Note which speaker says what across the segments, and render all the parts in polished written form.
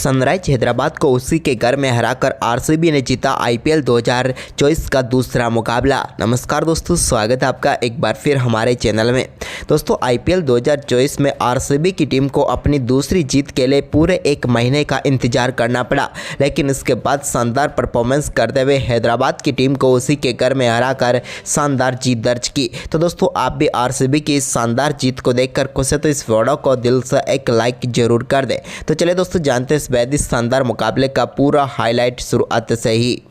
Speaker 1: Sunrise Hyderabad को उसी के घर में हराकर आरसीबी ने जीता आईपीएल 2024 का दूसरा मुकाबला। नमस्कार दोस्तों, स्वागत है आपका एक बार फिर हमारे चैनल में। दोस्तों, आईपीएल 2024 में आरसीबी की टीम को अपनी दूसरी जीत के लिए पूरे एक महीने का इंतजार करना पड़ा, लेकिन इसके बाद शानदार परफॉर्मेंस करते हुए हैदराबाद की टीम को उसी के घर में हराकर शानदार जीत दर्ज की। तो दोस्तों, आप भी आरसीबी की इस शानदार जीत को देखकर खुश है तो इस वीडियो को दिल से एक लाइक जरूर कर दें। तो चलिए दोस्तों, जानते हैं इस बेहद शानदार मुकाबले का पूरा हाईलाइट शुरुआत से ही।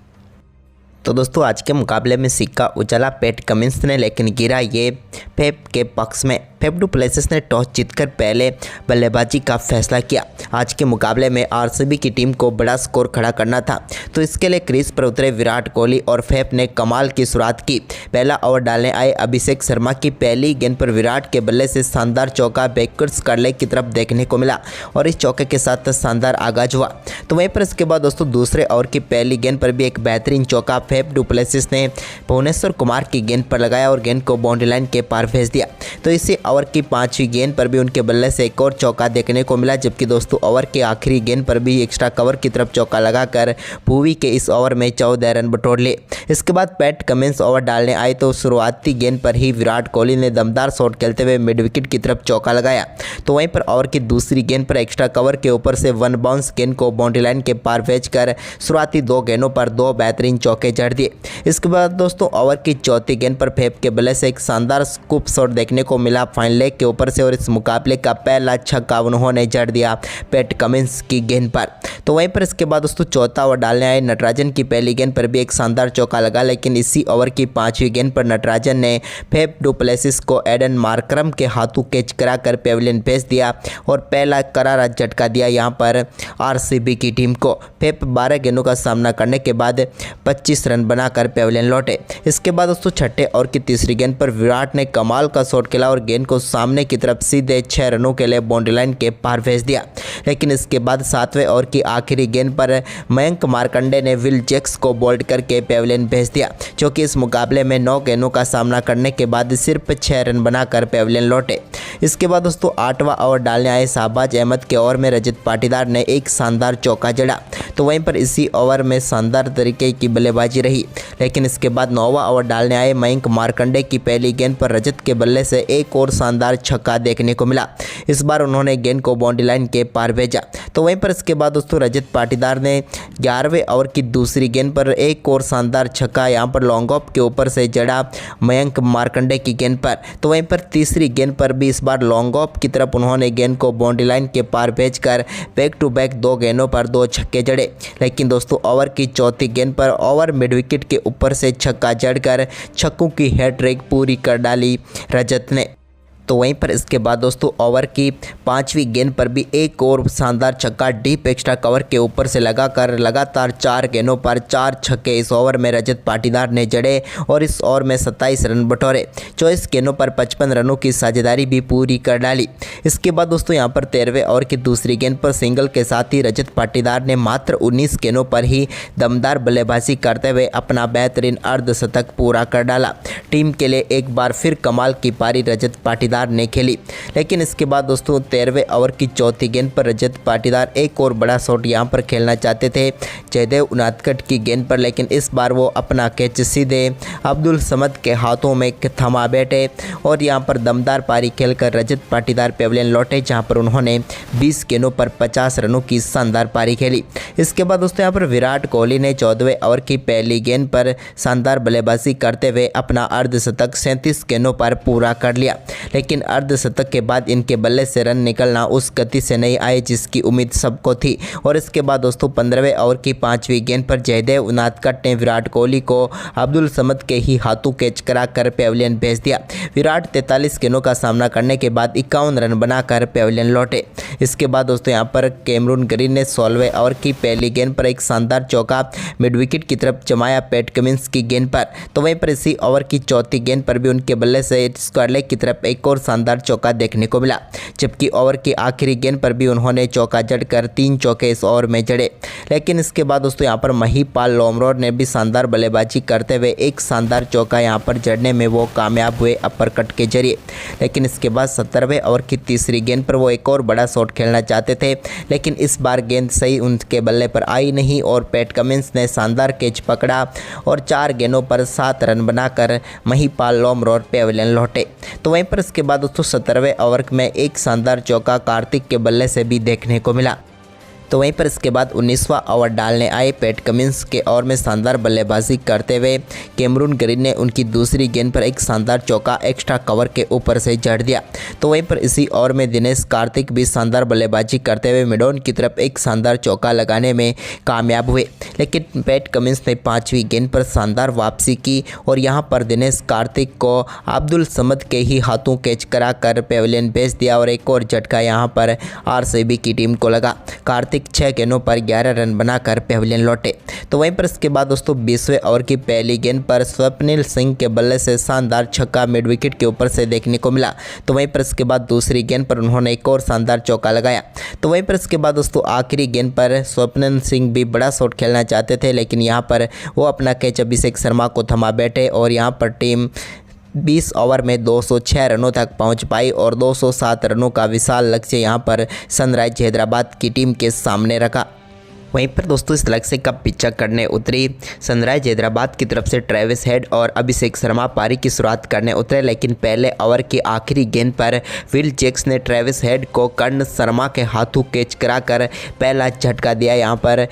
Speaker 1: तो दोस्तों, आज के मुकाबले में सिक्का उछला पैट कमिंस ने, लेकिन गिरा ये फेफ के पक्ष में। फेफ डू प्लेसिस ने टॉस जीतकर पहले बल्लेबाजी का फैसला किया। आज के मुकाबले में आरसीबी की टीम को बड़ा स्कोर खड़ा करना था, तो इसके लिए क्रीज पर उतरे विराट कोहली और फेफ ने कमाल की शुरुआत की। पहला ओवर डालने आए अभिषेक शर्मा की पहली गेंद पर विराट के बल्ले से शानदार चौका बैकवर्ड्स करले की तरफ देखने को मिला और इस चौके के साथ शानदार आगाज हुआ। तो वहीं पर इसके बाद दोस्तों, दूसरे ओवर की पहली गेंद पर भी एक बेहतरीन चौका फेफ डू प्लेसिस ने भुवनेश्वर कुमार की गेंद पर लगाया और गेंद को बाउंड्री लाइन के पार भेज दिया। तो इसी ओवर की पांचवी गेंद पर भी उनके बल्ले से एक और चौका देखने को मिला, जबकि दोस्तों ओवर के आखिरी गेंद पर भी एक्स्ट्रा कवर की तरफ चौका लगाकर भुवी के इस ओवर में 14 रन बटोर लिए। इसके बाद पैट कमिंस ओवर डालने आए तो शुरुआती गेंद पर ही विराट कोहली ने दमदार शॉट खेलते हुए मिड विकेट की तरफ चौका लगाया। तो वहीं पर ओवर की दूसरी गेंद पर एक्स्ट्रा कवर के ऊपर से वन बाउंस गेंद को बाउंड्री लाइन के पार भेजकर शुरुआती दो गेंदों पर दो बेहतरीन चौके जड़ दिए। इसके बाद दोस्तों, ओवर की चौथी गेंद पर फेफ के बल्ले से एक शानदार स्कूप शॉट देखने को मिला फाइन लेग के ऊपर से और इस मुकाबले का पहला छक्का उन्होंने जड़ दिया पैट कमिंस की गेंद पर। तो वहीं पर इसके बाद दोस्तों, चौथा ओवर डालने आए नटराजन की पहली गेंद पर भी एक शानदार चौका लगा, लेकिन इसी ओवर की पांचवी गेंद पर नटराजन ने फेफ डू प्लेसिस को एडन मार्करम के हाथों कैच कराकर पेविलियन भेज दिया और पहला करारा झटका दिया यहां पर आरसीबी की टीम को। फेफ 12 गेंदों का सामना करने के बाद 25 रन बनाकर पेविलियन लौटे। इसके बाद दोस्तों, छठे ओवर की तीसरी गेंद पर विराट ने कमाल का शॉट खेला और गेंद को सामने की तरफ सीधे 6 रनों के लिए बाउंड्री लाइन के पार भेज दिया। लेकिन इसके बाद सातवें ओवर की आखिरी गेंद पर मयंक मार्कंडे ने विल जैक्स को बोल्ड करके पेविलियन भेज दिया, जो कि इस मुकाबले में 9 गेंदों का सामना करने के बाद सिर्फ 6 रन बनाकर पेविलियन लौटे। इसके बाद दोस्तों, 8वां ओवर डालने आए शाहबाज अहमद के ओवर में रजत पाटीदार ने एक शानदार चौका जड़ा। तो वहीं पर इसी ओवर में शानदार तरीके की बल्लेबाजी रही, लेकिन इसके बाद 9वां ओवर डालने आए मयंक मार्कंडे की पहली गेंद पर रजत के बल्ले से एक और शानदार छक्का देखने को मिला। इस बार उन्होंने गेंद को बाउंड्री लाइन के पार भेजा। तो वहीं पर इसके बाद दोस्तों, रजत पाटीदार ने 11वें ओवर की दूसरी गेंद पर एक और शानदार छक्का यहां पर लॉन्ग ऑफ के ऊपर से जड़ा मयंक मार्कंडे की गेंद पर। तो वहीं पर तीसरी गेंद पर भी इस बार लॉन्ग ऑफ की तरफ उन्होंने गेंद को बाउंड्री लाइन के पार भेजकर बैक टू बैक 2 गेंदों पर 2 छक्के जड़े। लेकिन दोस्तों, ओवर की चौथी गेंद पर ओवर मिड विकेट के ऊपर से छक्का जड़कर छक्कों की हैट्रिक पूरी कर डाली रजत ने। तो वहीं पर इसके बाद दोस्तों, ओवर की 5वीं गेंद पर भी एक और शानदार छक्का डीप एक्स्ट्रा कवर के ऊपर से लगाकर लगातार 4 गेंदों पर 4 छक्के इस ओवर में रजत पाटीदार ने जड़े और इस ओवर में 27 रन बटोरे। 24 गेंदों पर 55 रनों की साझेदारी भी पूरी कर डाली। इसके बाद दोस्तों, यहां पर 13वें ओवर की दूसरी गेंद पर सिंगल के साथ ही रजत पाटीदार ने मात्र 19 गेंदों पर ही दमदार बल्लेबाजी करते हुए अपना बेहतरीन अर्धशतक पूरा कर डाला। टीम के लिए एक बार फिर कमाल की पारी रजत पाटीदार ने खेली। लेकिन इसके बाद दोस्तों, 13वें ओवर की चौथी गेंद पर रजत पाटीदार एक और बड़ा शॉट यहां पर खेलना चाहते थे जयदेव उनादकट की गेंद पर, लेकिन इस बार वो अपना कैच सीधे अब्दुल समद के हाथों में थमा बैठे और यहां पर दमदार पारी खेलकर रजत पाटीदार पेविलियन लौटे, जहां पर उन्होंने 20 गेंदों पर 50 रनों की शानदार पारी खेली। इसके बाद दोस्तों, यहां पर विराट कोहली ने 14वें ओवर की पहली गेंद पर शानदार बल्लेबाजी करते हुए अपना अर्धशतक 37 गेंदों पर पूरा कर लिया। लेकिन अर्धशतक के बाद इनके बल्ले से रन निकलना उस गति से नहीं आए जिसकी उम्मीद सबको थी। और इसके बाद दोस्तों, 15वें ओवर की 5वीं गेंद पर जयदेव उनादकट ने विराट कोहली को अब्दुल समद के ही हाथों कैच कराकर पेविलियन भेज दिया। विराट 43 गेंदों का सामना करने के बाद 51 रन बनाकर पेविलियन लौटे। इसके बाद दोस्तों, यहाँ पर कैमरून ग्रीन ने 16वें ओवर की पहली गेंद पर एक शानदार चौका मिड विकेट की तरफ जमाया पैट कमिंस की गेंद पर। तो वहीं पर इसी ओवर की चौथी गेंद पर भी उनके बल्ले से स्क्वायर लेग की तरफ एक और और शानदार चौका देखने को मिला, जबकि ओवर की आखिरी गेंद पर भी उन्होंने चौका जड़कर 3 चौके इस ओवर में जड़े। लेकिन इसके बाद दोस्तों यहाँ पर महिपाल लोमरोड ने भी शानदार बल्लेबाजी करते हुए एक शानदार चौका यहाँ पर जड़ने में वो कामयाब हुए अपर कट के जरिए। लेकिन इसके बाद 17वें ओवर की तीसरी गेंद पर वो एक और बड़ा शॉट खेलना चाहते थे, लेकिन इस बार गेंद सही उनके बल्ले पर आई नहीं और पैट कमिंस ने शानदार कैच पकड़ा और 4 गेंदों पर 7 रन बनाकर महिपाल लोमरोड पेविलियन लौटे। तो वहीं पर इसके बाद दोस्तों 17वें ओवर में एक शानदार चौका कार्तिक के बल्ले से भी देखने को मिला। तो वहीं पर इसके बाद 19वां ओवर डालने आए पैट कमिंस के ओवर में शानदार बल्लेबाजी करते हुए कैमरून ग्रीन ने उनकी दूसरी गेंद पर एक शानदार चौका एक्स्ट्रा कवर के ऊपर से जड़ दिया। तो वहीं पर इसी ओवर में दिनेश कार्तिक भी शानदार बल्लेबाजी करते हुए मिडॉन की तरफ एक शानदार चौका लगाने में कामयाब हुए। लेकिन पैट कमिंस ने 5वीं गेंद पर शानदार वापसी की और यहां पर दिनेश कार्तिक को अब्दुल समद के ही हाथों कैच कराकर पेविलियन भेज दिया और एक और झटका यहां पर आरसीबी की टीम को लगा। कार्तिक 6 गेंदों पर 11 रन बनाकर पेविलियन लौटे। तो वहीं पर इसके बाद दोस्तों 20वें ओवर की पहली गेंद पर स्वप्निल सिंह के बल्ले से शानदार छक्का मिड विकेट के ऊपर से देखने को मिला। तो वहीं पर इसके बाद दूसरी गेंद पर उन्होंने एक और शानदार चौका लगाया। तो वहीं पर इसके बाद दोस्तों आखिरी गेंद पर स्वप्निल सिंह भी बड़ा शॉट खेलना चाहते थे, लेकिन यहाँ पर वो अपना कैच अभिषेक शर्मा को थमा बैठे और यहाँ पर टीम 20 ओवर में 206 रनों तक पहुंच पाई और 207 रनों का विशाल लक्ष्य यहां पर सनराइज हैदराबाद की टीम के सामने रखा। वहीं पर दोस्तों इस लक्ष्य का पीछा करने उतरी सनराइज हैदराबाद की तरफ से ट्रेविस हेड और अभिषेक शर्मा पारी की शुरुआत करने उतरे, लेकिन पहले ओवर की आखिरी गेंद पर विल जैक्स ने ट्रेविस हेड को कर्ण शर्मा के हाथों कैच कराकर पहला झटका दिया यहाँ पर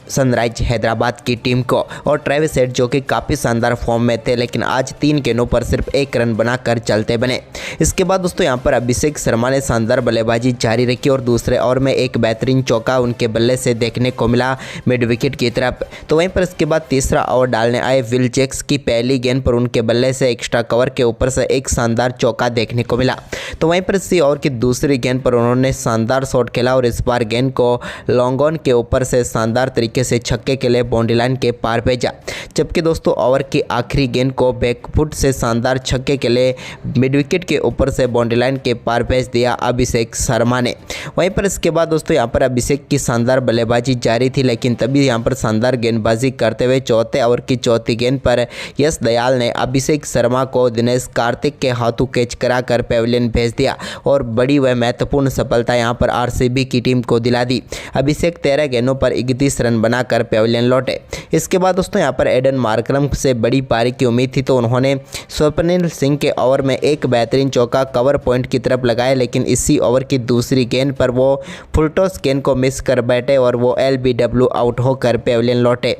Speaker 1: सनराइज हैदराबाद की टीम को। और ट्रेविस हेड जो कि काफ़ी शानदार फॉर्म में थे, लेकिन आज 3 गेंदों पर सिर्फ 1 रन बनाकर चलते बने। इसके बाद दोस्तों यहाँ पर अभिषेक शर्मा ने शानदार बल्लेबाजी जारी रखी और दूसरे ओवर में एक बेहतरीन चौका उनके बल्ले से देखने को मिला मिड विकेट की तरफ। तो वहीं पर इसके बाद तीसरा ओवर डालने आए विल जैक्स की पहली गेंद पर उनके बल्ले से एक्स्ट्रा कवर के ऊपर से एक शानदार चौका देखने को मिला। तो वहीं पर इसी ओवर की दूसरी गेंद पर उन्होंने शानदार शॉट खेला और इस बार गेंद को लॉन्ग ऑन के ऊपर से शानदार तरीके से छक्के के लिए बाउंड्री लाइन के पार भेजा। जबकि दोस्तों ओवर की आखिरी गेंद को बैकफुट से शानदार छक्के के लिए मिड विकेट के ऊपर से बाउंड्री लाइन के पार भेज दिया अभिषेक शर्मा ने। वहीं पर इसके बाद दोस्तों यहाँ पर अभिषेक की शानदार बल्लेबाजी जारी थी, लेकिन तभी यहाँ पर शानदार गेंदबाजी करते हुए चौथे ओवर की चौथी गेंद पर यश दयाल ने अभिषेक शर्मा को दिनेश कार्तिक के हाथों कैच कराकर पेविलियन भेज दिया और बड़ी व महत्वपूर्ण सफलता यहाँ पर आरसीबी की टीम को दिला दी। अभिषेक 13 गेंदों पर 31 रन बनाकर पेविलियन लौटे। इसके बाद दोस्तों यहाँ पर एडन मार्करम से बड़ी पारी की उम्मीद थी, तो उन्होंने स्वप्निल सिंह के ओवर में एक बेहतरीन चौका कवर पॉइंट की तरफ लगाया, लेकिन इसी ओवर की दूसरी गेंद पर वो फुल टॉस गेंद को मिस कर बैठे और वो LBW आउट होकर पेविलियन लौटे।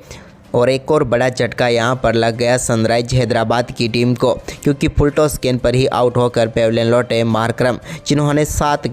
Speaker 1: और एक और बड़ा झटका यहां पर लग गया सनराइज हैदराबाद की टीम को, क्योंकि फुल टॉस गेंद पर ही आउट होकर पेविलियन लौटे मार्करम, जिन्होंने 8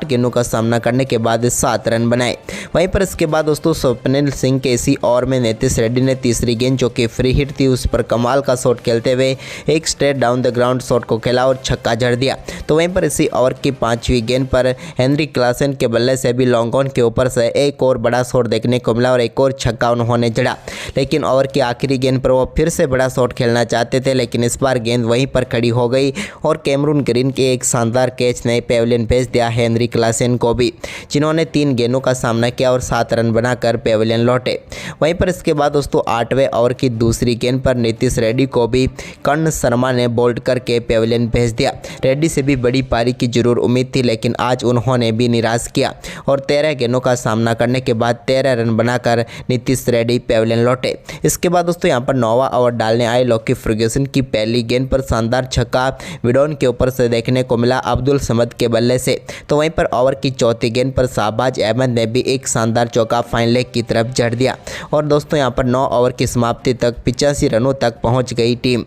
Speaker 1: गेंदों का सामना करने के बाद 7 रन बनाए। वहीं पर इसके बाद दोस्तों स्वप्निल सिंह के इसी ओवर में नीतीश रेड्डी ने तीसरी गेंद जो कि फ्री हिट थी उस पर कमाल का शॉट खेलते हुए एक straight down the ground shot को खेला और छक्का जड़ दिया। तो वहीं पर इसी ओवर की 5वीं गेंद पर हेनरी क्लासन के बल्ले से भी लॉन्ग ऑन के ऊपर से एक और बड़ा शॉट देखने को मिला और एक और छक्का उन्होंने जड़ा। लेकिन ओवर की आखिरी गेंद पर वो फिर से बड़ा शॉट खेलना चाहते थे, लेकिन इस बार गेंद वहीं पर खड़ी हो गई और कैमरून ग्रीन के एक शानदार कैच ने पेविलियन भेज दिया हेनरी क्लासन को भी, जिन्होंने 3 गेंदों का सामना किया और 7 रन बनाकर पेविलियन लौटे। वहीं पर इसके बाद दोस्तों 8वें ओवर की दूसरी गेंद पर नीतीश रेड्डी को भी कर्ण शर्मा ने बोल्ड करके पेविलियन भेज दिया। रेड्डी से भी बड़ी पारी की जरूर उम्मीद थी, लेकिन आज उन्होंने भी निराश किया और 13 गेंदों का सामना करने के बाद 13 रन बनाकर नीतीश रेड्डी पेविलियन लौटे। इसके बाद दोस्तों यहाँ पर 9वां ओवर डालने आए लॉकी फर्ग्यूसन की पहली गेंद पर शानदार छक्का विडोन के ऊपर से देखने को मिला अब्दुल समद के बल्ले से। तो वहीं पर ओवर की चौथी गेंद पर शाहबाज अहमद ने भी एक शानदार चौका फाइन लेग की तरफ जड़ दिया और दोस्तों यहाँ पर 9 ओवर की समाप्ति तक 85 रनों तक पहुँच गई टीम।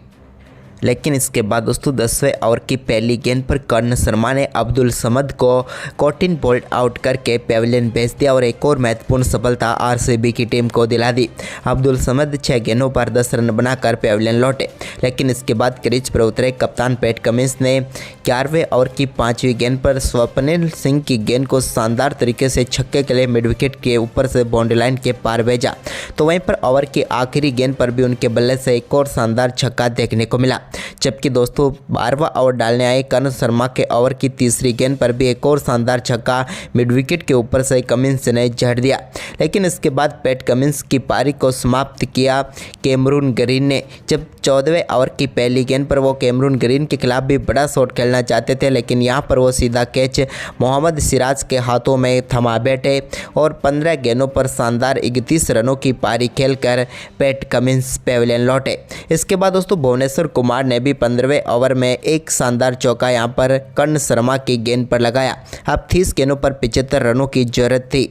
Speaker 1: लेकिन इसके बाद दोस्तों 10वें ओवर की पहली गेंद पर कर्ण शर्मा ने अब्दुल समद को कॉटिन बोल्ड आउट करके पेविलियन भेज दिया और एक और महत्वपूर्ण सफलता आरसीबी की टीम को दिला दी। अब्दुल समद 6 गेंदों पर 10 रन बनाकर पेविलियन लौटे। लेकिन इसके बाद क्रीज पर उतरे कप्तान पैट कमिंस ने 11वें ओवर की 5वीं गेंद पर स्वप्निल सिंह की गेंद को शानदार तरीके से छक्के के लिए मिड विकेट के ऊपर से बाउंड्री लाइन के पार भेजा। तो वहीं पर ओवर की आखिरी गेंद पर भी उनके बल्ले से एक और शानदार छक्का देखने को मिला। जबकि दोस्तों 12वां ओवर डालने आए कर्ण शर्मा के ओवर की तीसरी गेंद पर भी एक और शानदार छक्का मिड विकेट के ऊपर से कमिंस ने जड़ दिया, लेकिन इसके बाद पैट कमिंस की पारी को समाप्त किया कैमरून ग्रीन ने। जब 14वें ओवर की पहली गेंद पर वो कैमरून ग्रीन के खिलाफ भी बड़ा शॉट खेलना चाहते थे, लेकिन यहाँ पर वो सीधा कैच मोहम्मद सिराज के हाथों में थमा बैठे और 15 गेंदों पर शानदार 31 रनों की पारी खेलकर पैट कमिंस पेविलियन लौटे। इसके बाद दोस्तों भुवनेश्वर कुमार ने भी 15वें ओवर में एक शानदार चौका यहाँ पर कर्ण शर्मा की गेंद पर लगाया। अब 30 गेंदों पर 75 रनों की जरूरत थी।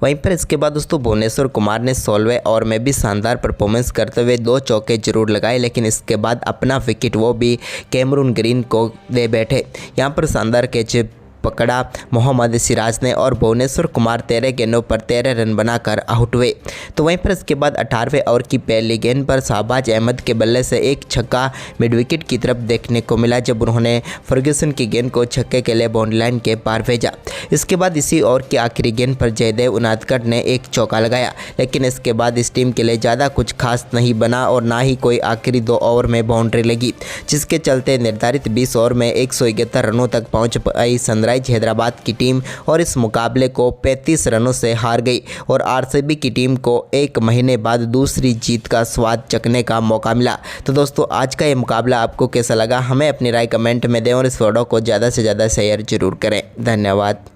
Speaker 1: वहीं पर इसके बाद दोस्तों भुवनेश्वर कुमार ने 16वें ओवर में भी शानदार परफॉर्मेंस करते हुए 2 चौके जरूर लगाए, लेकिन इसके बाद अपना विकेट वो भी कैमरून ग्रीन को दे बैठे। यहां पर शानदार कैच पकड़ा मोहम्मद सिराज ने और भुवनेश्वर कुमार 13 गेंदों पर 13 रन बनाकर आउट हुए। तो वहीं पर इसके बाद 18वें ओवर की पहली गेंद पर शाहबाज अहमद के बल्ले से एक छक्का मिड विकेट की तरफ देखने को मिला, जब उन्होंने फर्ग्यूसन की गेंद को छक्के के लिए बाउंड्री लाइन के पार भेजा। इसके बाद इसी ओवर की आखिरी गेंद पर जयदेव उनादकर ने एक चौका लगाया, लेकिन इसके बाद इस टीम के लिए ज़्यादा कुछ खास नहीं बना और ना ही कोई आखिरी 2 ओवर में बाउंड्री लगी, जिसके चलते निर्धारित 20 ओवर में 171 रनों तक पहुँच पाई सनराइज हैदराबाद की टीम और इस मुकाबले को 35 रनों से हार गई और आरसीबी की टीम को 1 महीने बाद दूसरी जीत का स्वाद चखने का मौका मिला। तो दोस्तों आज का ये मुकाबला आपको कैसा लगा, हमें अपनी राय कमेंट में दें और इस वीडियो को ज़्यादा से ज़्यादा शेयर जरूर करें। धन्यवाद।